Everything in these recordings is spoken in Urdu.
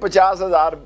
50,000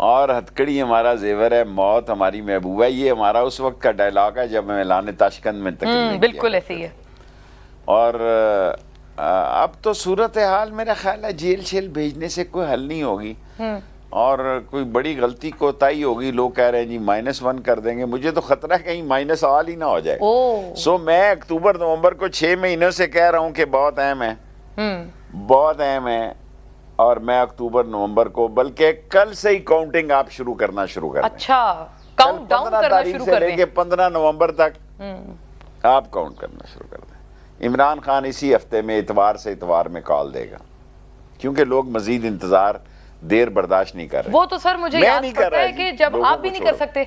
اور ہتکڑی ہمارا زیور ہے، موت ہماری محبوبہ ہے، یہ ہمارا اس وقت کا ڈائلاگ ہے جب ہم اعلان تاشقند میں تقریر بالکل ایسے ہی ہے. اور اب تو صورتحال میرا خیال ہے جیل شیل بھیجنے سے کوئی حل نہیں ہوگی، اور کوئی بڑی غلطی کوتاہی ہوگی، لوگ کہہ رہے ہیں جی -1 کر دیں گے. مجھے تو خطرہ ہے کہیں مائنس آل ہی نہ ہو جائے. سو میں اکتوبر نومبر کو 6 مہینوں سے کہہ رہا ہوں کہ بہت اہم ہے، بہت اہم ہے، اور میں اکتوبر نومبر کو بلکہ کل سے ہی کاؤنٹنگ آپ شروع کرنا شروع کر دیں. اچھا، کاؤنٹ ڈاؤن 15 کرنا تاریخ شروع سے کر لے دیں. کے 15 نومبر تک آپ کاؤنٹ کرنا شروع کر دیں. عمران خان اسی ہفتے میں اتوار سے اتوار میں کال دے گا، کیونکہ لوگ مزید انتظار دیر برداشت نہیں کر رہے. وہ تو سر مجھے یاد پڑتا ہے کہ جب آپ بھی نہیں کر سکتے،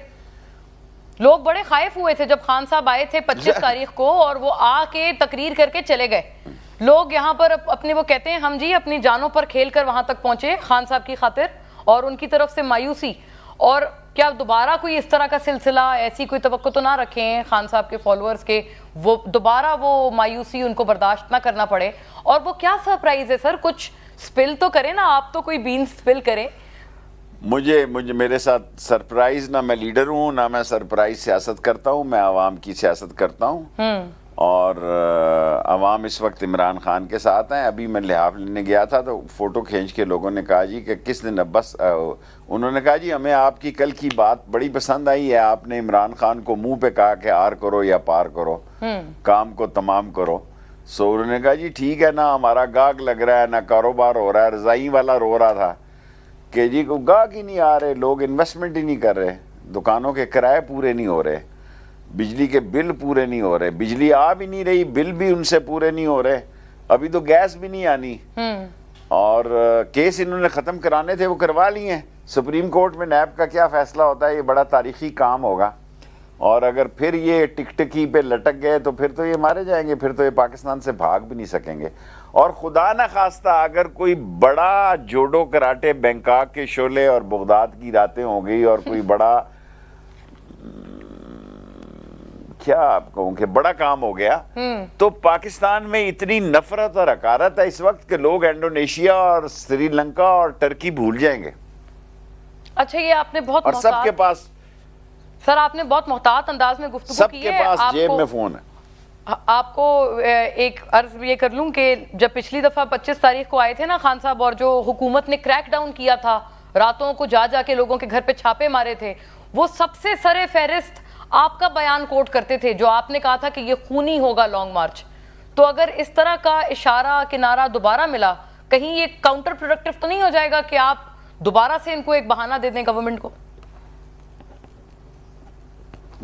لوگ بڑے خائف ہوئے تھے جب خان صاحب آئے تھے 25 تاریخ کو، اور وہ آ کے تقریر کر کے چلے گئے. لوگ یہاں پر اپنے وہ کہتے ہیں ہم جی اپنی جانوں پر کھیل کر وہاں تک پہنچے خان صاحب کی خاطر، اور ان کی طرف سے مایوسی. اور کیا دوبارہ کوئی اس طرح کا سلسلہ، ایسی کوئی توقع تو نہ رکھیں ہیں خان صاحب کے فالوورز کے، وہ دوبارہ وہ مایوسی ان کو برداشت نہ کرنا پڑے؟ اور وہ کیا سرپرائز ہے سر؟ کچھ سپل تو کریں نا آپ، تو کوئی بین سپل کریں. مجھے میرے ساتھ سرپرائز، نہ میں لیڈر ہوں نہ میں سرپرائز سیاست کرتا ہوں، میں عوام کی سیاست کرتا ہوں. اور عوام اس وقت عمران خان کے ساتھ ہیں. ابھی میں لحاف لینے گیا تھا تو فوٹو کھینچ کے لوگوں نے کہا جی کہ کس نے بس انہوں نے کہا جی ہمیں آپ کی کل کی بات بڑی پسند آئی ہے، آپ نے عمران خان کو منہ پہ کہا کہ آر کرو یا پار کرو، کام کو تمام کرو. سو انہوں نے کہا جی ٹھیک ہے، نہ ہمارا گاہک لگ رہا ہے نہ کاروبار ہو رہا ہے. رضائی والا رو رہا تھا کہ جی کو گاہک ہی نہیں آ رہے، لوگ انویسٹمنٹ ہی نہیں کر رہے، دکانوں کے کرائے پورے نہیں ہو رہے، بجلی کے بل پورے نہیں ہو رہے، بجلی آ بھی نہیں رہی، بل بھی ان سے پورے نہیں ہو رہے، ابھی تو گیس بھی نہیں آنی. اور کیس انہوں نے ختم کرانے تھے وہ کروا لیے ہیں. سپریم کورٹ میں نیب کا کیا فیصلہ ہوتا ہے، یہ بڑا تاریخی کام ہوگا. اور اگر پھر یہ ٹکٹکی پہ لٹک گئے تو پھر تو یہ مارے جائیں گے، پھر تو یہ پاکستان سے بھاگ بھی نہیں سکیں گے. اور خدا نہ خواستہ اگر کوئی بڑا جوڈو کراٹے بینکاک کے شعلے اور بغداد کی راتیں ہو گئی، اور کوئی بڑا کیا آپ کہوں کہ بڑا کام ہو گیا، تو پاکستان میں اتنی نفرت اور حقارت ہے اس وقت کہ لوگ انڈونیشیا اور سری لنکا اور ٹرکی بھول جائیں گے. اچھا، یہ آپ نے بہت اور سب کے پاس، سر آپ نے بہت محتاط انداز میں گفتگو سب کی کے ہے. پاس جیب میں فون ہے. آپ کو ایک عرض یہ کر لوں کہ جب پچھلی دفعہ 25 تاریخ کو آئے تھے نا خان صاحب، اور جو حکومت نے کریک ڈاؤن کیا تھا، راتوں کو جا کے لوگوں کے گھر پہ چھاپے مارے تھے، وہ سب سے سرے فہرست آپ کا بیان کوٹ کرتے تھے جو آپ نے کہا تھا کہ یہ خونی ہوگا لانگ مارچ. تو اگر اس طرح کا اشارہ کنارہ دوبارہ ملا، کہیں یہ کاؤنٹر پروڈکٹیو تو نہیں ہو جائے گا کہ آپ دوبارہ سے ان کو ایک بہانہ دے دیں گورنمنٹ کو؟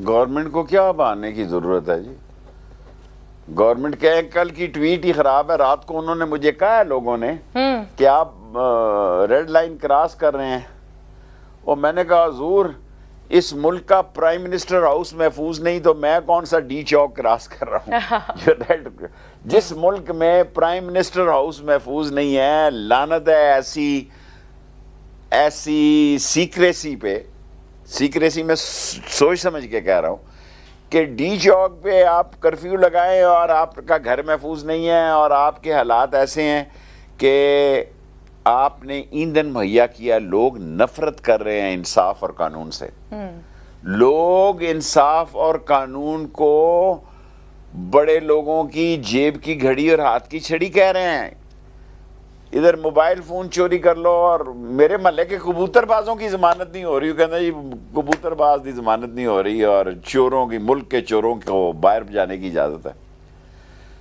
گورنمنٹ کو کیا بہانے کی ضرورت ہے جی؟ گورنمنٹ کہے کل کی ٹویٹ ہی خراب ہے. رات کو انہوں نے مجھے کہا ہے لوگوں نے کہ آپ ریڈ لائن کراس کر رہے ہیں، اور میں نے کہا حضور اس ملک کا پرائم منسٹر ہاؤس محفوظ نہیں تو میں کون سا ڈی چوک کراس کر رہا ہوں. جس ملک میں پرائم منسٹر ہاؤس محفوظ نہیں ہے، لعنت ہے ایسی سیکریسی پہ. سیکریسی میں سوچ سمجھ کے کہہ رہا ہوں کہ ڈی چوک پہ آپ کرفیو لگائیں اور آپ کا گھر محفوظ نہیں ہے، اور آپ کے حالات ایسے ہیں کہ آپ نے ایندھن مہیا کیا. لوگ نفرت کر رہے ہیں انصاف اور قانون سے. لوگ انصاف اور قانون کو بڑے لوگوں کی جیب کی گھڑی اور ہاتھ کی چھڑی کہہ رہے ہیں. ادھر موبائل فون چوری کر لو، اور میرے محلے کے کبوتر بازوں کی ضمانت نہیں ہو رہی. کہنا جی کبوتر باز کی ضمانت نہیں ہو رہی، اور چوروں کی، ملک کے چوروں کو باہر جانے کی اجازت ہے.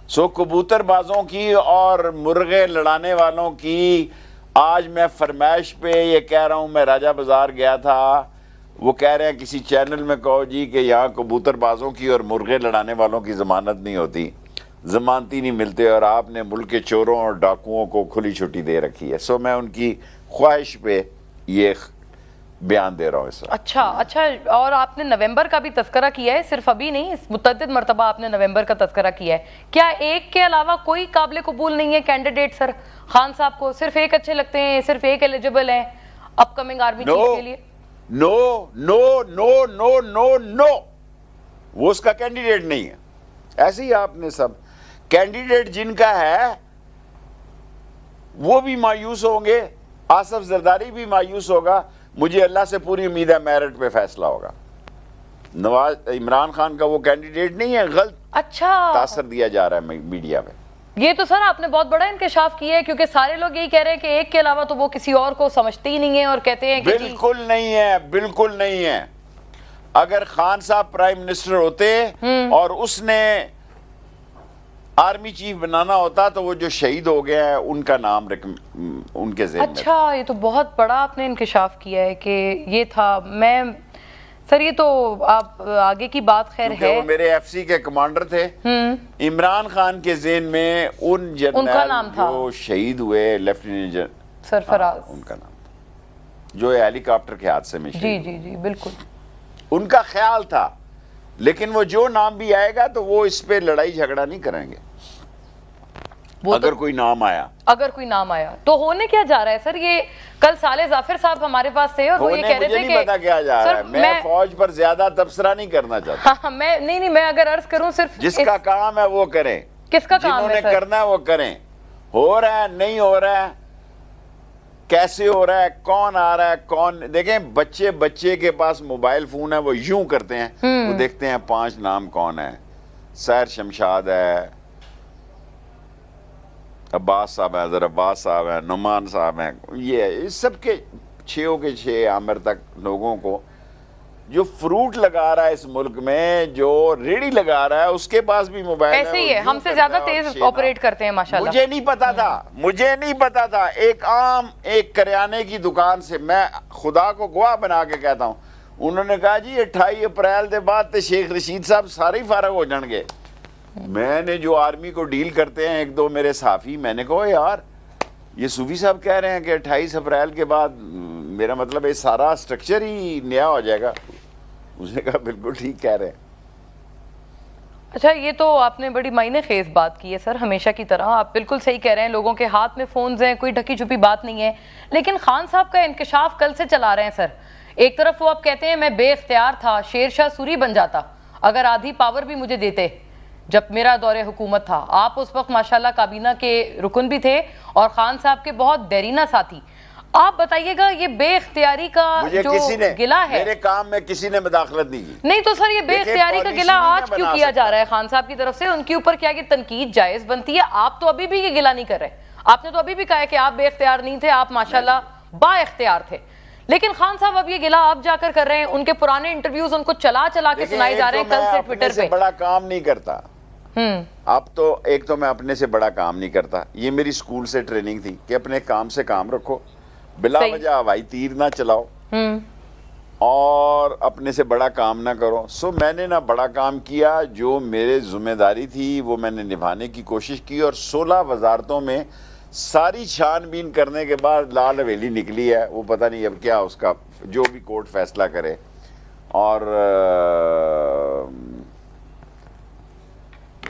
سو کبوتر بازوں کی اور مرغے لڑانے والوں کی آج میں فرمائش پہ یہ کہہ رہا ہوں. میں راجہ بازار گیا تھا، وہ کہہ رہے ہیں کسی چینل میں کہو جی کہ یہاں کبوتر بازوں کی اور مرغے لڑانے والوں کی ضمانت نہیں ہوتی، ضمانتی نہیں ملتے، اور آپ نے ملک کے چوروں اور ڈاکوؤں کو کھلی چھٹی دے رکھی ہے. سو میں ان کی خواہش پہ یہ بیان دے رہا ہوں اس وقت. اچھا، اور آپ نے نومبر کا بھی تذکرہ کیا ہے، صرف ابھی نہیں، متعدد مرتبہ آپ نے نومبر کا تذکرہ کیا ہے. کیا ایک کے علاوہ کوئی قابل قبول نہیں ہے کینڈیڈیٹ سر خان صاحب کو؟ صرف ایک اچھے لگتے ہیں، صرف ایک ایلیجیبل ہے اپ کمنگ آرمی چیف کے لیے؟ نو نو نو نو نو نو، وہ اس کا کینڈیڈیٹ نہیں ہے. ایسے ہی آپ نے سب کینڈیڈیٹ جن کا ہے وہ بھی مایوس ہوں گے. آصف زرداری بھی مایوس ہوگا. مجھے اللہ سے پوری امید ہے میرٹ پہ فیصلہ ہوگا. عمران خان کا وہ کینڈیڈیٹ نہیں ہے, غلط اچھا تاثر دیا جا رہا ہے میڈیا پہ. یہ تو سر آپ نے بہت بڑا انکشاف کیا ہے, کیونکہ سارے لوگ یہی کہہ رہے ہیں کہ ایک کے علاوہ تو وہ کسی اور کو سمجھتے ہی نہیں ہیں اور کہتے ہیں کہ بالکل نہیں ہے, بالکل نہیں ہے. اگر خان صاحب پرائم منسٹر ہوتے اور اس نے آرمی چیف بنانا ہوتا تو وہ جو شہید ہو گیا ہے ان کا نام ان کے ذہن میں. اچھا, یہ تو بہت بڑا آپ نے انکشاف کیا ہے کہ یہ تھا. میں سر یہ تو آپ آگے کی بات خیر ہے, وہ میرے ایف سی کے کمانڈر تھے. عمران خان کے ذہن میں ان جنرل جو شہید ہوئے لیفٹیننٹ جنرل سرفراز, ان کا نام تھا, جو ہیلی کاپٹر کے حادثے میں شہید. جی جی جی بالکل. ان کا خیال تھا, لیکن وہ جو نام بھی آئے گا تو وہ اس پہ لڑائی جھگڑا نہیں کریں گے. اگر کوئی نام آیا تو ہونے کیا جا رہا ہے سر؟ یہ کل صالح ظافر صاحب ہمارے پاس تھے اور وہ یہ کہہ رہے تھے کہ نہیں پتا کیا جا رہا ہے. میں فوج پر زیادہ تبصرہ نہیں کرنا چاہتا. میں اگر عرض کروں صرف جس کا کام ہے وہ کریں, کس کا کام ہے جنہوں نے کرنا ہے وہ کریں. ہو رہا ہے نہیں ہو رہا ہے, کیسے ہو رہا ہے, کون آ رہا ہے کون. دیکھیں بچے کے پاس موبائل فون ہے, وہ یوں کرتے ہیں, وہ دیکھتے ہیں 5 نام کون ہے. سیر شمشاد ہے, عباس صاحب ہے, حضرت عباس صاحب ہے, نعمان صاحب ہیں. یہ سب کے 6 کے 6 عامر تک لوگوں کو جو فروٹ لگا رہا ہے اس ملک میں, جو ریڑی لگا رہا ہے, اس کے پاس بھی موبائل ہے. ایسے ہی ہے, ہم سے زیادہ تیز آپریٹ کرتے ہیں ماشاءاللہ. مجھے نہیں پتا تھا. ایک کریانے کی دکان سے, میں خدا کو گواہ بنا کے کہتا ہوں, انہوں نے کہا جی 28 اپریل کے بعد تے شیخ رشید صاحب سارے فارغ ہو جان گے. میں نے جو آرمی کو ڈیل کرتے ہیں 1-2 میرے صحافی, میں نے کہا یار یہ صوفی صاحب کہہ رہے ہیں کہ 28 اپریل کے بعد, میرا مطلب یہ سارا سٹرکچر ہی نیا ہو جائے گا. اس نے کہا بالکل ٹھیک کہہ رہے ہیں. اچھا, یہ تو آپ نے بڑی معنی خیز بات کی ہے سر, ہمیشہ کی طرح آپ بالکل صحیح کہہ رہے ہیں. لوگوں کے ہاتھ میں فونز ہیں, کوئی ڈھکی چھپی بات نہیں ہے. لیکن خان صاحب کا انکشاف کل سے چلا رہے ہیں سر. ایک طرف وہ آپ کہتے ہیں میں بے اختیار تھا, شیر شاہ سوری بن جاتا اگر آدھی پاور بھی مجھے دیتے جب میرا دور حکومت تھا. آپ اس وقت ماشاءاللہ کابینہ کے رکن بھی تھے اور خان صاحب کے بہت دیرینہ ساتھی. آپ بتائیے گا یہ بے اختیاری کا جو گلہ ہے, میرے کام میں کسی نے مداخلت نہیں کی. نہیں تو سر یہ بے اختیاری کا گلہ آج کیوں کیا جا رہا ہے خان صاحب کی طرف سے؟ ان کے اوپر کیا یہ تنقید جائز بنتی ہے؟ آپ تو ابھی بھی یہ گلہ نہیں کر رہے. آپ نے تو ابھی بھی کہا ہے کہ آپ بے اختیار نہیں تھے, آپ ماشاءاللہ با اختیار تھے. لیکن خان صاحب اب یہ گلہ آپ جا کر رہے ہیں. ان کے پرانے انٹرویوز ان کو چلا کے سنائے جا رہے ہیں کل سے ٹویٹر پہ. بڑا کام نہیں کرتا. اب تو ایک تو میں اپنے سے بڑا کام نہیں کرتا. یہ میری سکول سے ٹریننگ تھی کہ اپنے کام سے کام رکھو, بلا وجہ ہوائی تیر نہ چلاؤ اور اپنے سے بڑا کام نہ کرو. سو میں نے نہ بڑا کام کیا, جو میرے ذمہ داری تھی وہ میں نے نبھانے کی کوشش کی. اور 16 وزارتوں میں ساری چھان بین کرنے کے بعد لال حویلی نکلی ہے. وہ پتہ نہیں اب کیا اس کا, جو بھی کورٹ فیصلہ کرے. اور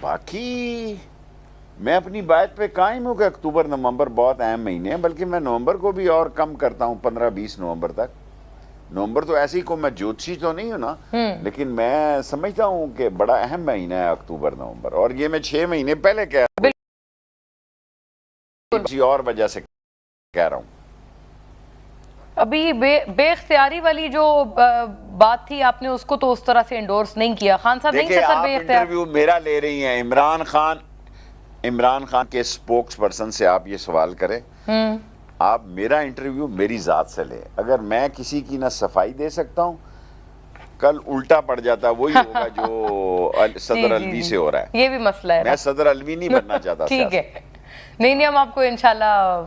باقی میں اپنی بات پہ قائم ہوں کہ اکتوبر نومبر بہت اہم مہینے ہیں, بلکہ میں نومبر کو بھی اور کم کرتا ہوں, 15-20 نومبر تک. نومبر تو ایسی کو میں جوتشی تو نہیں ہوں نا, لیکن میں سمجھتا ہوں کہ بڑا اہم مہینہ ہے اکتوبر نومبر. اور یہ میں 6 مہینے پہلے کہہ رہا ہوں, کسی اور وجہ سے کہہ رہا ہوں. ابھی بے اختیاری والی جو بات تھی آپ نے اس کو تو اس طرح سے انڈورس نہیں کیا. خان صاحب نہیں تھے سر بے اختیار. انٹرویو میرا لے رہی ہیں عمران خان کے سپوکس پرسن سے آپ یہ سوال کریں. آپ میرا انٹرویو میری ذات سے لیں. اگر میں کسی کی نہ صفائی دے سکتا ہوں, کل الٹا پڑ جاتا وہی ہوگا جو صدر الوی سے ہو رہا ہے. یہ بھی مسئلہ ہے, میں صدر الوی نہیں بننا چاہتا. ٹھیک ہے, نہیں ہم آپ کو انشاءاللہ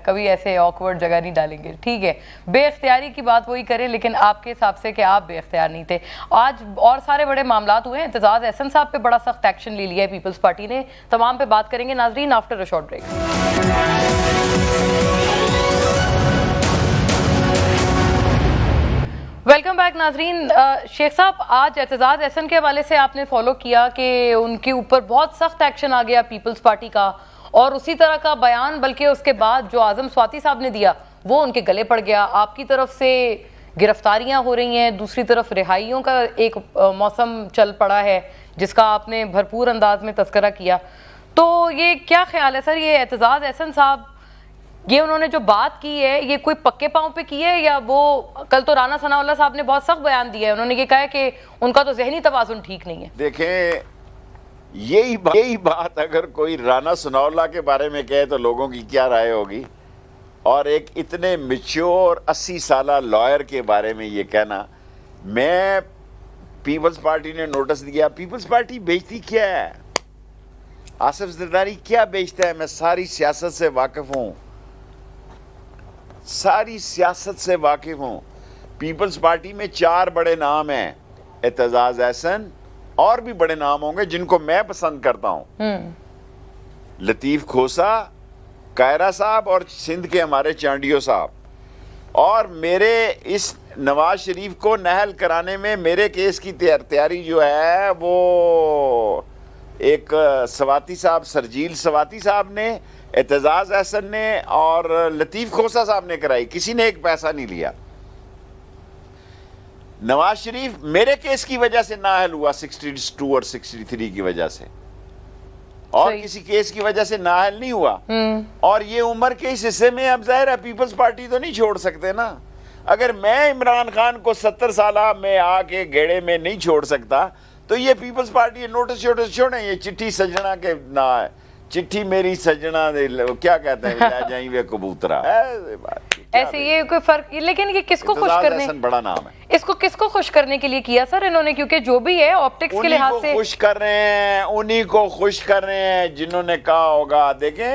کبھی ایسے آکورڈ جگہ نہیں ڈالیں گے. ٹھیک ہے, بے اختیاری کی بات وہی کریں, لیکن آپ کے حساب سے کہ آپ بے اختیار نہیں تھے. آج اور سارے بڑے معاملات ہوئے ہیں. اعتزاز احسن صاحب پہ بڑا سخت ایکشن لے لیا ہے پیپلز پارٹی نے. تمام پہ بات کریں گے ناظرین after a short break. Welcome back ناظرین. شیخ صاحب, آج اعتزاز احسن کے حوالے سے آپ نے فالو کیا کہ ان کے اوپر بہت سخت ایکشن آ گیا پیپلز پارٹی کا, اور اسی طرح کا بیان بلکہ اس کے بعد جو اعظم سواتی صاحب نے دیا وہ ان کے گلے پڑ گیا. آپ کی طرف سے گرفتاریاں ہو رہی ہیں, دوسری طرف رہائیوں کا ایک موسم چل پڑا ہے جس کا آپ نے بھرپور انداز میں تذکرہ کیا. تو یہ کیا خیال ہے سر, یہ اعتزاز احسن صاحب یہ انہوں نے جو بات کی ہے یہ کوئی پکے پاؤں پہ کی ہے یا وہ کل تو رانا ثناء اللہ صاحب نے بہت سخت بیان دیا ہے, انہوں نے یہ کہا ہے کہ ان کا تو ذہنی توازن ٹھیک نہیں ہے. دیکھیں یہی بات اگر کوئی رانا ثناء اللہ کے بارے میں کہے تو لوگوں کی کیا رائے ہوگی, اور ایک اتنے میچور 80 سالہ لائر کے بارے میں یہ کہنا. میں پیپلز پارٹی نے نوٹس دیا, پیپلز پارٹی بیچتی کیا ہے, آصف زرداری کیا بیچتا ہے, میں ساری سیاست سے واقف ہوں, ساری سیاست سے واقف ہوں. پیپلز پارٹی میں 4 بڑے نام ہیں, اعتزاز احسن, اور بھی بڑے نام ہوں گے جن کو میں پسند کرتا ہوں, لطیف کھوسا, قائرہ صاحب اور سندھ کے ہمارے چانڈیو صاحب. اور میرے اس نواز شریف کو نہل کرانے میں میرے کیس کی تیاری جو ہے وہ ایک سواتی صاحب, سرجیل سواتی صاحب نے, اعتزاز احسن نے اور لطیف کھوسا صاحب نے کرائی. کسی نے ایک پیسہ نہیں لیا. نواز شریف میرے کیس کی وجہ سے نااہل ہوا 62 اور 63 کی وجہ سے, اور کسی کیس کی وجہ سے نااہل نہیں ہوا. اور یہ عمر کے اس حصے میں اب ظاہر ہے پیپلز پارٹی تو نہیں چھوڑ سکتے نا. اگر میں عمران خان کو 70 سالہ میں آ کے گھیڑے میں نہیں چھوڑ سکتا تو یہ پیپلز پارٹی نوٹس چھوڑیں. یہ چٹھی سجنا کے نا ہے, چٹھی میری سجنا کیا کہتے ہیں, لے جائیں وہ کبوترا, ایسے یہ کوئی فرق. لیکن یہ کس کو خوش کرنے, بڑا نام ہے, اس کو کس کو خوش کرنے کے لیے کیا سر انہوں نے, کیونکہ جو بھی ہے آپٹکس کے لحاظ سے خوش کر رہے ہیں, انہی کو خوش کر رہے ہیں جنہوں نے کہا ہوگا. دیکھیں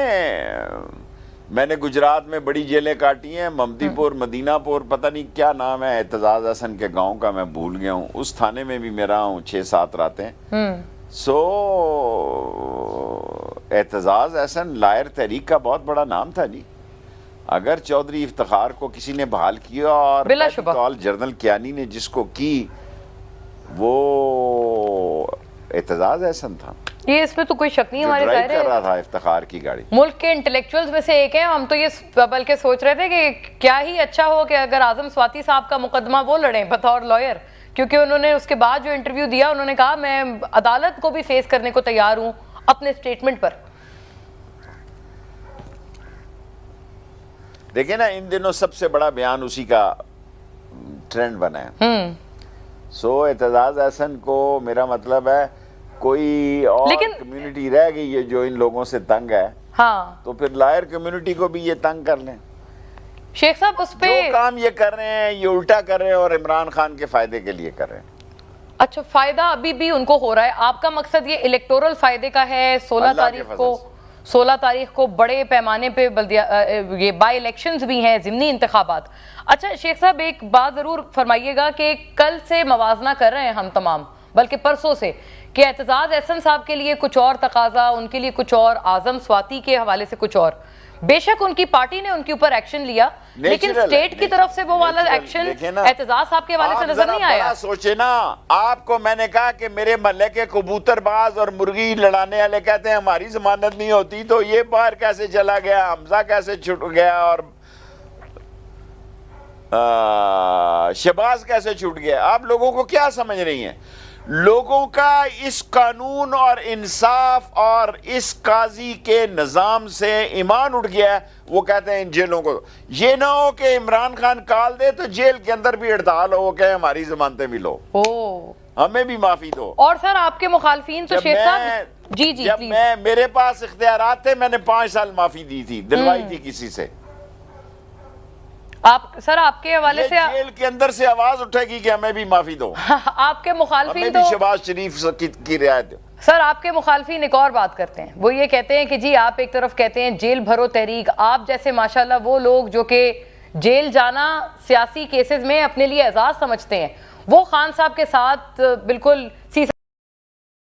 میں نے گجرات میں بڑی جیلیں کاٹی ہیں, ممتی پور, مدینہ پور, پتہ نہیں کیا نام ہے اعتزاز احسن کے گاؤں کا, میں بھول گیا ہوں. اس تھانے میں بھی میں رہا ہوں 6-7 راتیں. سو اعتزاز احسن لائر تحریک کا بہت بڑا نام تھا جی. اگر چودھری افتخار کو کسی نے بحال کیا, اور بلا شبہ کال جنرل کیانی نے جس کو کی وہ اعتزاز احسن تھا. یہ اس میں تو کوئی شک نہیں, ہمارے ظاہر کر رہا تھا افتخار کی گاڑی. ملک کے انٹلیکچوئلز میں سے ایک ہیں. ہم تو یہ بلکہ سوچ رہے تھے کہ کیا ہی اچھا ہو کہ اگر اعظم سواتی صاحب کا مقدمہ وہ لڑیں بطور لائر, کیونکہ انہوں نے اس کے بعد جو انٹرویو دیا انہوں نے کہا میں عدالت کو بھی فیس کرنے کو تیار ہوں اپنے سٹیٹمنٹ پر. دیکھیں نا ان دنوں سب سے بڑا بیان اسی کا ٹرینڈ بنا ہے. سو اعتزاز احسن کو میرا مطلب ہے کوئی اور کمیونٹی رہ گئی ہے جو ان لوگوں سے تنگ ہے, ہاں تو پھر لائر کمیونٹی کو بھی یہ تنگ کر لیں. شیخ صاحب اس پہ جو کام یہ کر رہے ہیں یہ الٹا کر رہے ہیں اور عمران خان کے فائدے کے لیے کر رہے ہیں. اچھا فائدہ ابھی بھی ان کو ہو رہا ہے, آپ کا مقصد یہ الیکٹورل فائدے کا ہے. 16 تاریخ کو بڑے پیمانے پہ یہ بائی الیکشنز بھی ہیں, ضمنی انتخابات. اچھا شیخ صاحب ایک بات ضرور فرمائیے گا کہ کل سے موازنہ کر رہے ہیں ہم تمام, بلکہ پرسوں سے, کہ اعتزاز احسن صاحب کے لیے کچھ اور تقاضا, ان کے لیے کچھ اور, اعظم سواتی کے حوالے سے کچھ اور. بے شک ان کی پارٹی نے ان کے اوپر ایکشن لیا, لیکن اسٹیٹ کی طرف سے وہ والا ایکشن اعتزاز صاحب کے حوالے سے نظر نہیں آیا. سوچے نا, آپ کو میں نے کہا کہ میرے محلے کے کبوتر باز اور مرغی لڑانے والے کہتے ہیں ہماری ضمانت نہیں ہوتی, تو یہ باہر کیسے چلا گیا, حمزہ کیسے چھٹ گیا, اور شہباز کیسے چھوٹ گیا. آپ لوگوں کو کیا سمجھ رہی ہیں؟ لوگوں کا اس قانون اور انصاف اور اس قاضی کے نظام سے ایمان اٹھ گیا ہے. وہ کہتے ہیں ان جیلوں کو, یہ نہ ہو کہ عمران خان کال دے تو جیل کے اندر بھی ہڑتال ہو, کہ ہماری ضمانتیں بھی لو, ہمیں بھی معافی دو. اور سر آپ کے مخالفین تو شیخ صاحب جی جب میرے پاس اختیارات تھے میں نے 5 سال معافی دی تھی, دلوائی تھی کسی سے. آپ سر آپ کے حوالے سے جیل کے اندر سے آواز اٹھے گی کہ ہمیں بھی معافی دو, آپ کے مخالفین ہمیں بھی شہباز شریف کی رعایت دو. سر آپ کے مخالفین ایک اور بات کرتے ہیں, وہ یہ کہتے ہیں کہ جی آپ ایک طرف کہتے ہیں جیل بھرو تحریک, آپ جیسے ماشاءاللہ وہ لوگ جو کہ جیل جانا سیاسی کیسز میں اپنے لیے اعزاز سمجھتے ہیں, وہ خان صاحب کے ساتھ بالکل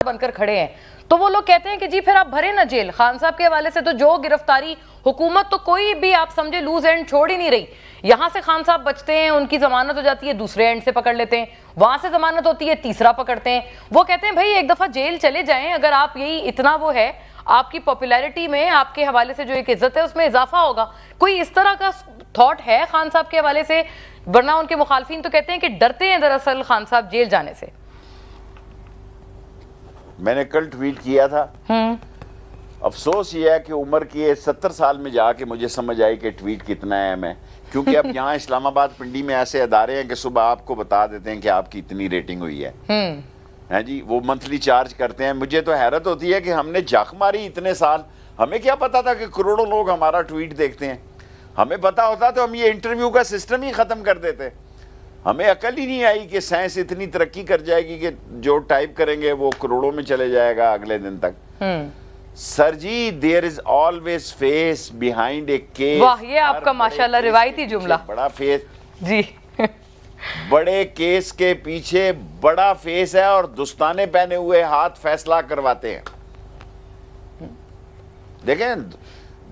بن کر کھڑے ہیں, تو وہ لوگ کہتے ہیں کہ جی پھر آپ بھرے نہ جیل. خان صاحب کے حوالے سے تو جو گرفتاری حکومت تو کوئی بھی آپ سمجھے لوز اینڈ چھوڑ ہی نہیں رہی. یہاں سے خان صاحب بچتے ہیں, ان کی ضمانت ہو جاتی ہے, دوسرے اینڈ سے پکڑ لیتے ہیں, وہاں سے ضمانت ہوتی ہے, تیسرا پکڑتے ہیں. وہ کہتے ہیں بھائی ایک دفعہ جیل چلے جائیں, اگر آپ یہی اتنا وہ ہے آپ کی پاپولیرٹی میں, آپ کے حوالے سے جو ایک عزت ہے اس میں اضافہ ہوگا. کوئی اس طرح کا تھاٹ ہے خان صاحب کے حوالے سے؟ ورنہ ان کے مخالفین تو کہتے ہیں کہ ڈرتے ہیں دراصل خان صاحب جیل جانے سے. میں نے کل ٹویٹ کیا تھا افسوس یہ ہے کہ عمر کی 70 سال میں جا کے مجھے سمجھ آئی کہ ٹویٹ کتنا ہے میں، کیونکہ اب یہاں اسلام آباد پنڈی میں ایسے ادارے ہیں کہ صبح آپ کو بتا دیتے ہیں کہ آپ کی اتنی ریٹنگ ہوئی ہے، ہیں جی، وہ منتھلی چارج کرتے ہیں. مجھے تو حیرت ہوتی ہے کہ ہم نے جھک ماری اتنے سال، ہمیں کیا پتا تھا کہ کروڑوں لوگ ہمارا ٹویٹ دیکھتے ہیں. ہمیں پتا ہوتا تو ہم یہ انٹرویو کا سسٹم ہی ختم کر دیتے. ہمیں عقل ہی نہیں آئی کہ سائنس اتنی ترقی کر جائے گی کہ جو ٹائپ کریں گے وہ کروڑوں میں چلے جائے گا اگلے دن تک. سر جی there is always face behind a case. واہ، یہ آپ کا ماشاءاللہ روایتی جملہ. بڑا فیس جی بڑے کیس کے پیچھے بڑا فیس ہے اور دستانے پہنے ہوئے ہاتھ فیصلہ کرواتے ہیں. دیکھیں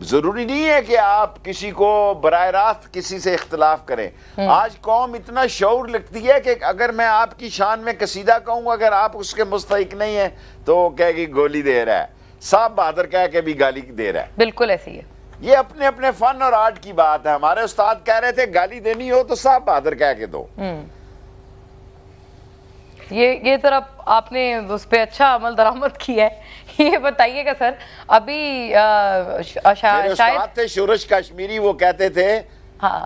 ضروری نہیں ہے کہ آپ کسی کو براہ راست کسی سے اختلاف کریں. آج قوم اتنا شعور لگتی ہے کہ اگر میں آپ کی شان میں قصیدہ کہوں اگر آپ اس کے مستحق نہیں ہیں تو وہ کہے گی گولی دے رہا ہے، صاحب بہادر کہہ کے بھی گالی دے رہا ہے. بالکل ایسی ہے. یہ اپنے اپنے فن اور آرٹ کی بات ہے. ہمارے استاد کہہ رہے تھے گالی دینی ہو تو صاحب بہادر کہہ کے دو. یہ طرف آپ نے اس پہ اچھا عمل درآمد کی ہے. یہ بتائیے گا سر، ابھی میرے شاید استاد تھے شورش کشمیری، وہ کہتے تھے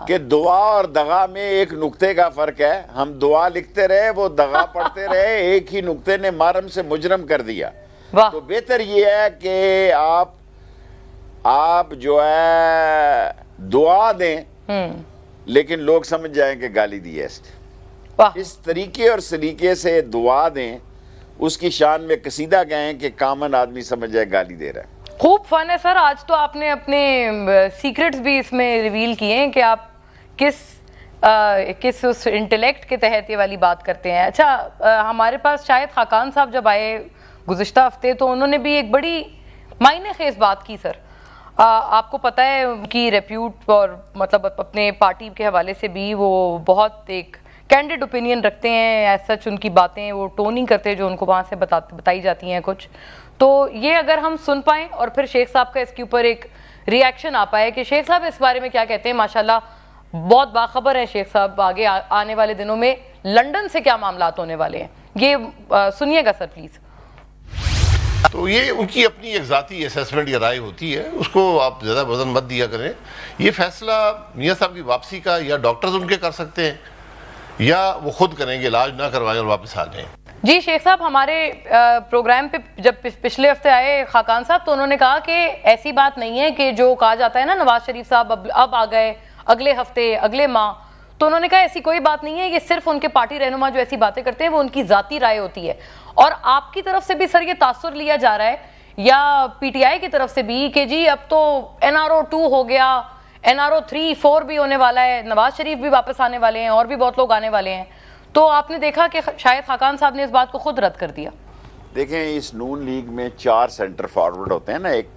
کہ دعا اور دغا میں ایک نقطے کا فرق ہے. ہم دعا لکھتے رہے، وہ دغا پڑھتے رہے، ایک ہی نقطے نے مارم سے مجرم کر دیا. تو بہتر یہ ہے کہ آپ جو ہے دعا دیں لیکن لوگ سمجھ جائیں کہ گالی دی ہے. اس طریقے اور سلیقے سے دعا دیں، اس کی شان میں قصیدہ گائیں کہ کامن آدمی سمجھ جائے گالی دے رہا ہے. خوب فن ہے سر. آج تو آپ نے اپنے سیکرٹس بھی اس میں ریویل کیے ہیں کہ آپ کس اس انٹلیکٹ کے تحت یہ والی بات کرتے ہیں. اچھا، ہمارے پاس شاہد خاقان صاحب جب آئے گزشتہ ہفتے تو انہوں نے بھی ایک بڑی معنی خیز بات کی. سر آپ کو پتہ ہے ان کی ریپیوٹ اور مطلب اپنے پارٹی کے حوالے سے بھی وہ بہت ایک کینڈیڈ اوپینین رکھتے ہیں. ایز سچ ان کی باتیں وہ ٹون نہیں کرتے جو ان کو وہاں سے بتائی جاتی ہیں کچھ. تو یہ اگر ہم سن پائیں اور پھر شیخ صاحب کا اس کے اوپر ایک ریاکشن آ پائے کہ شیخ صاحب اس بارے میں کیا کہتے ہیں. ماشاءاللہ بہت باخبر ہیں شیخ صاحب. آگے آنے والے دنوں میں لنڈن سے کیا معاملات ہونے والے ہیں یہ سنیے گا سر پلیز. تو یہ ان کی اپنی ایک ذاتی اسیسمنٹ یا رائے ہوتی ہے، اس کو آپ زیادہ وزن مت دیا کریں. یہ فیصلہ میاں صاحب کی واپسی کا یا ڈاکٹرز ان کے کر سکتے ہیں یا وہ خود کریں گے، علاج نہ کروائیں اور واپس آ جائیں. جی شیخ صاحب ہمارے پروگرام پہ جب پچھلے ہفتے آئے خاقان صاحب تو انہوں نے کہا کہ ایسی بات نہیں ہے کہ جو کہا جاتا ہے نا نواز شریف صاحب اب آ گئے اگلے ہفتے اگلے ماہ. تو انہوں نے کہا ایسی کوئی بات نہیں ہے، یہ صرف ان کے پارٹی رہنما جو ایسی باتیں کرتے ہیں وہ ان کی ذاتی رائے ہوتی ہے. اور آپ کی طرف سے بھی سر یہ تاثر لیا جا رہا ہے یا پی ٹی آئی کی طرف سے بھی کہ جی اب تو NRO 2 ہو گیا، NRO 3 4 بھی ہونے والا ہے، نواز شریف بھی واپس آنے والے ہیں اور بھی بہت لوگ آنے والے ہیں. تو آپ نے دیکھا کہ شاید خاقان صاحب نے اس بات کو خود رد کر دیا. دیکھیں اس نون لیگ میں 4 سینٹر فارورڈ ہوتے ہیں نا. ایک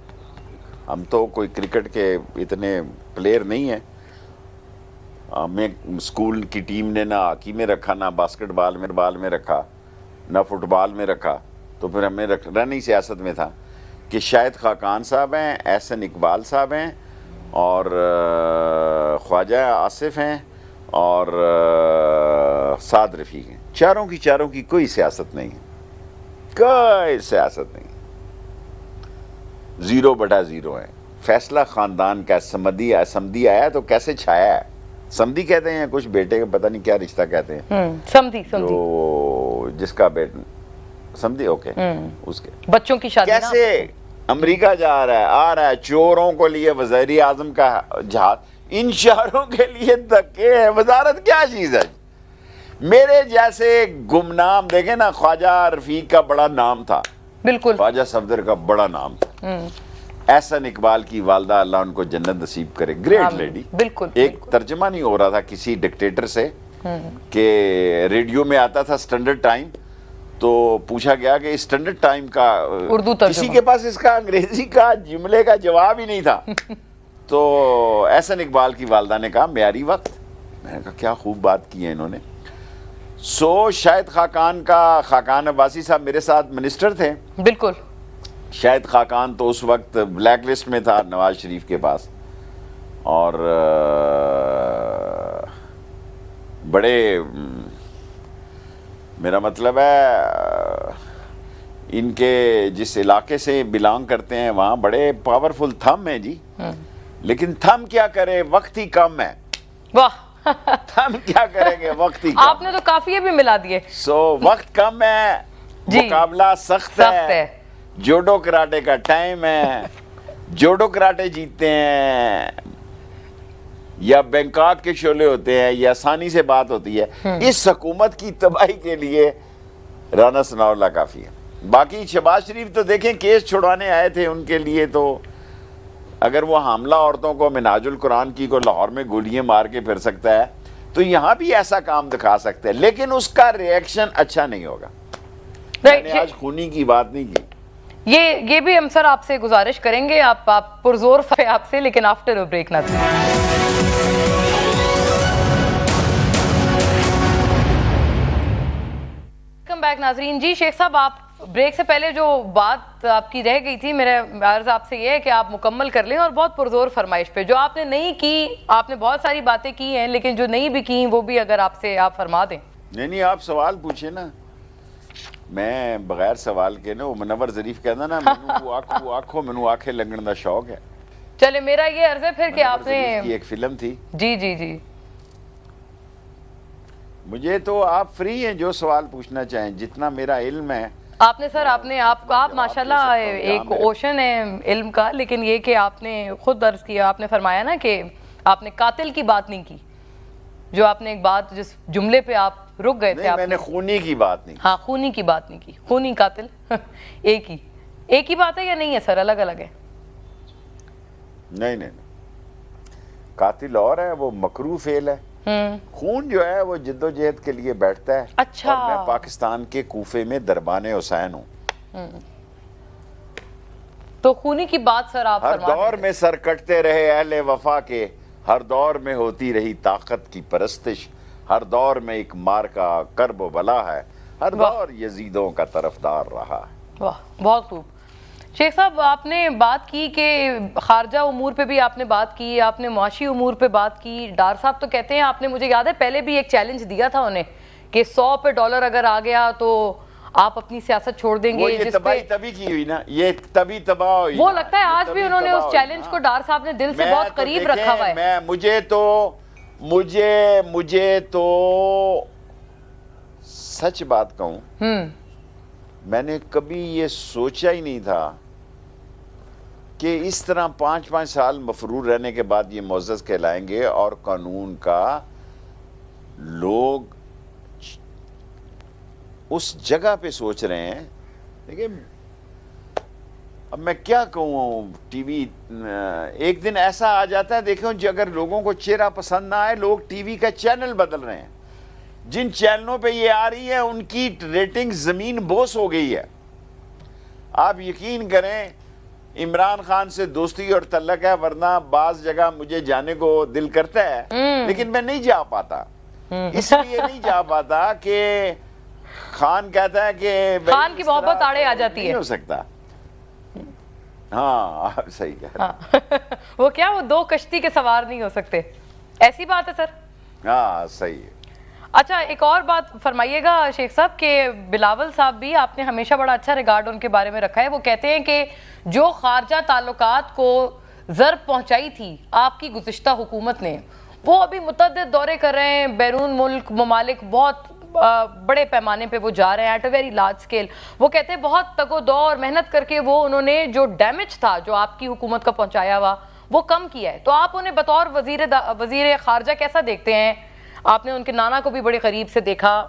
ہم تو کوئی کرکٹ کے اتنے پلیئر نہیں ہیں، ہمیں اسکول کی ٹیم نے نہ ہاکی میں رکھا، نہ باسکٹ بال میں رکھا، نہ فٹ بال میں رکھا. تو پھر ہمیں رہنا ہی سیاست میں تھا کہ شاہد خاقان صاحب ہیں، احسن اقبال صاحب ہیں اور خواجہ آصف ہیں اور سعد رفیق ہیں. چاروں کی کوئی سیاست نہیں ہے، کوئی سیاست نہیں. 0/0 ہے. فیصلہ خاندان کا. سمدھی آیا تو کیسے چھایا ہے. سمدھی کہتے ہیں کچھ بیٹے کا پتہ نہیں کیا رشتہ کہتے ہیں. سمدھی جس کا بیٹا سمدھی اوکے اس کے بچوں کی شادی. کیسے امریکہ جا رہا ہے آ رہا ہے، چوروں کو لیے وزیر اعظم کا جہاز. ان چاروں کے لیے دھکے ہیں. وزارت کیا چیز ہے؟ میرے جیسے گمنام دیکھیں نا، خواجہ رفیق کا بڑا نام تھا، بالکل خواجہ صفدر کا بڑا نام تھا. احسن اقبال کی والدہ اللہ ان کو جنت نصیب کرے، گریٹ لیڈی. بالکل ایک ترجمہ نہیں ہو رہا تھا کسی ڈکٹیٹر سے کہ ریڈیو میں آتا تھا اسٹینڈرڈ ٹائم، تو پوچھا گیا کہ اسٹینڈرڈ ٹائم کا اردو ترجمہ، کسی کے پاس اس کا انگریزی کا جملے کا جواب ہی نہیں تھا. تو احسن اقبال کی والدہ نے کہا معیاری وقت. میں نے کہا کیا خوب بات کی ہے انہوں نے. شاہد خاقان عباسی صاحب میرے ساتھ منسٹر تھے. بالکل. شاہد خاقان تو اس وقت بلیک لسٹ میں تھا نواز شریف کے پاس، اور بڑے میرا مطلب ہے ان کے جس علاقے سے بلانگ کرتے ہیں وہاں بڑے پاورفل تھم ہیں جی، لیکن تھم کیا کرے، وقت ہی کم ہے. واہ تھم کیا کریں گے، وقت ہی کم. آپ نے تو کافی بھی ملا دیے. سو وقت کم ہے، جی. مقابلہ سخت ہے، جوڈو کراٹے کا ٹائم ہے، جوڈو کراٹے جیتتے ہیں یا بینکاک کے شعلے ہوتے ہیں یا آسانی سے بات ہوتی ہے. اس حکومت کی تباہی کے لیے رانا ثناء اللہ کافی ہے. باقی شہباز شریف تو دیکھیں کیس چھڑوانے آئے تھے، ان کے لیے تو اگر وہ حاملہ عورتوں کو منہاج القرآن کی کو لاہور میں گولیاں مار کے پھر سکتا ہے تو یہاں بھی ایسا کام دکھا سکتے ہیں، لیکن اس کا ریئیکشن اچھا نہیں ہوگا. میں نے آج خونی کی بات نہیں کی. یہ بھی ہم سر آپ سے گزارش کریں گے، آپ پرزور آپ سے، لیکن آفٹر بریک نہ ویلکم بیک ناظرین. جی شیخ صاحب، آپ بریک سے پہلے جو بات آپ کی رہ گئی تھی، میرا عرض آپ سے یہ ہے کہ آپ مکمل کر لیں، اور بہت پرزور فرمائش پہ جو آپ نے نہیں کی، آپ نے بہت ساری باتیں کی ہیں لیکن جو نہیں بھی کی وہ بھی اگر آپ سے آپ فرما دیں. نہیں آپ سوال پوچھیں نا، میں بغیر سوال کے نا، وہ منور ظریف کہنا نا، وہ آنکھوں منو آنکھیں لنگن دا شوق ہے. چلے میرا یہ عرض ہے پھر کہ آپ نے کی ایک فلم تھی. جی مجھے تو آپ فری ہیں، جو سوال پوچھنا چاہیں، جتنا میرا علم ہے. آپ نے سر آپ ماشاءاللہ ایک اوشن ہے علم کا، لیکن یہ کہ آپ نے خود عرض کیا، آپ نے فرمایا نا کہ آپ نے قاتل کی بات نہیں کی، جو آپ نے ایک بات جس جملے پہ آپ رک گئے تھے. میں نے خونی کی بات نہیں کی. ہاں خونی کی بات نہیں کی. خونی قاتل ایک ہی بات ہے یا نہیں ہے سر، الگ الگ ہے؟ نہیں قاتل اور ہے، وہ مکروہ فعل ہے. خون جو ہے وہ جد و جہد کے لیے بیٹھتا ہے. اچھا. اور میں پاکستان کے کوفے میں دربان حسین ہوں. تو خونی کی بات سر آپ ہر دور میں سر کٹتے رہے اہل وفا کے، ہر دور میں ہوتی رہی طاقت کی پرستش، ہر دور میں ایک مار کا کرب و بلا ہے، ہر دور یزیدوں کا طرفدار رہا ہے. واہ بہت خوب. شیخ صاحب آپ نے بات کی کہ خارجہ امور پہ بھی آپ نے بات کی، آپ نے معاشی امور پہ بات کی. ڈار صاحب تو کہتے ہیں، آپ نے مجھے یاد ہے پہلے بھی ایک چیلنج دیا تھا انہیں کہ 100 پہ ڈالر اگر آ گیا تو آپ اپنی سیاست چھوڑ دیں گے. وہ یہ تباہی تبھی کی ہوئی نا، یہ تبھی تباہ ہوئی. وہ لگتا ہے آج بھی انہوں نے اس چیلنج کو ڈار صاحب نے دل سے بہت قریب رکھا ہوا ہے. مجھے تو سچ بات کہوں، میں نے کبھی یہ سوچا ہی نہیں تھا کہ اس طرح 5 سال مفرور رہنے کے بعد یہ معزز کہلائیں گے اور قانون کا لوگ اس جگہ پہ سوچ رہے ہیں. دیکھیں اب میں کیا کہوں، ٹی وی ایک دن ایسا آ جاتا ہے، دیکھیں اگر لوگوں کو چہرہ پسند نہ آئے، لوگ ٹی وی کا چینل بدل رہے ہیں. جن چینلوں پہ یہ آ رہی ہے ان کی ریٹنگ زمین بوس ہو گئی ہے. آپ یقین کریں عمران خان سے دوستی اور تعلق ہے، ورنہ بعض جگہ مجھے جانے کو دل کرتا ہے لیکن میں نہیں جا پاتا. اس لیے نہیں جا پاتا کہ خان کہتا ہے کہ خان کی محبت آڑے آ جاتی ہے، نہیں ہو سکتا. ہاں آپ صحیح کہہ رہے ہیں. وہ کیا وہ 2 کشتی کے سوار نہیں ہو سکتے، ایسی بات ہے سر. ہاں صحیح ہے. اچھا ایک اور بات فرمائیے گا شیخ صاحب کہ بلاول صاحب بھی آپ نے ہمیشہ بڑا اچھا ریگارڈ ان کے بارے میں رکھا ہے. وہ کہتے ہیں کہ جو خارجہ تعلقات کو ضرب پہنچائی تھی آپ کی گزشتہ حکومت نے، وہ ابھی متعدد دورے کر رہے ہیں، بیرون ملک ممالک بہت بڑے پیمانے پہ وہ جا رہے ہیں، at a very large scale. وہ کہتے ہیں بہت تگ و دو اور محنت کر کے وہ انہوں نے جو ڈیمیج تھا جو آپ کی حکومت کا پہنچایا ہوا وہ کم کیا ہے. تو آپ انہیں بطور وزیر خارجہ کیسا دیکھتے ہیں؟ آپ نے ان کے نانا کو بھی بڑے قریب سے دیکھا.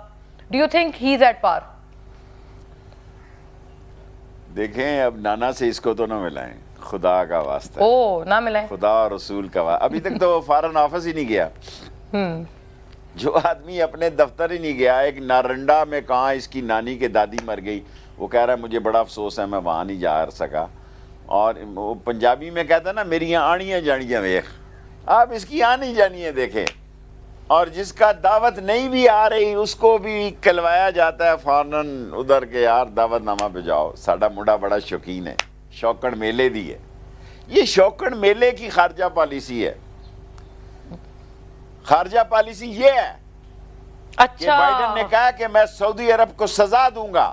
Do you think he is at par? دیکھیں اب نانا سے اس کو تو نہ ملائیں، خدا کا واسطہ. نہ ملائیں، خدا اور رسول کا واسطہ. ابھی تک تو فارن آفس ہی نہیں گیا. جو آدمی اپنے دفتر ہی نہیں گیا، ایک نارنڈا میں کہاں اس کی نانی کے دادی مر گئی، وہ کہہ رہا ہے مجھے بڑا افسوس ہے میں وہاں نہیں جا سکا. اور وہ پنجابی میں کہتا ہے نا میری آنیاں جانیاں ویخ. آپ اس کی آنی جانیاں دیکھیں. اور جس کا دعوت نہیں بھی آ رہی اس کو بھی کلوایا جاتا ہے فارن ادھر کے، یار دعوت نامہ پہ جاؤ. ساڈا مڈا بڑا شوقین ہے، شوقن میلے دی ہے. یہ شوقن میلے کی خارجہ پالیسی ہے. خارجہ پالیسی یہ ہے کہ بائیڈن نے کہا کہ میں سعودی عرب کو سزا دوں گا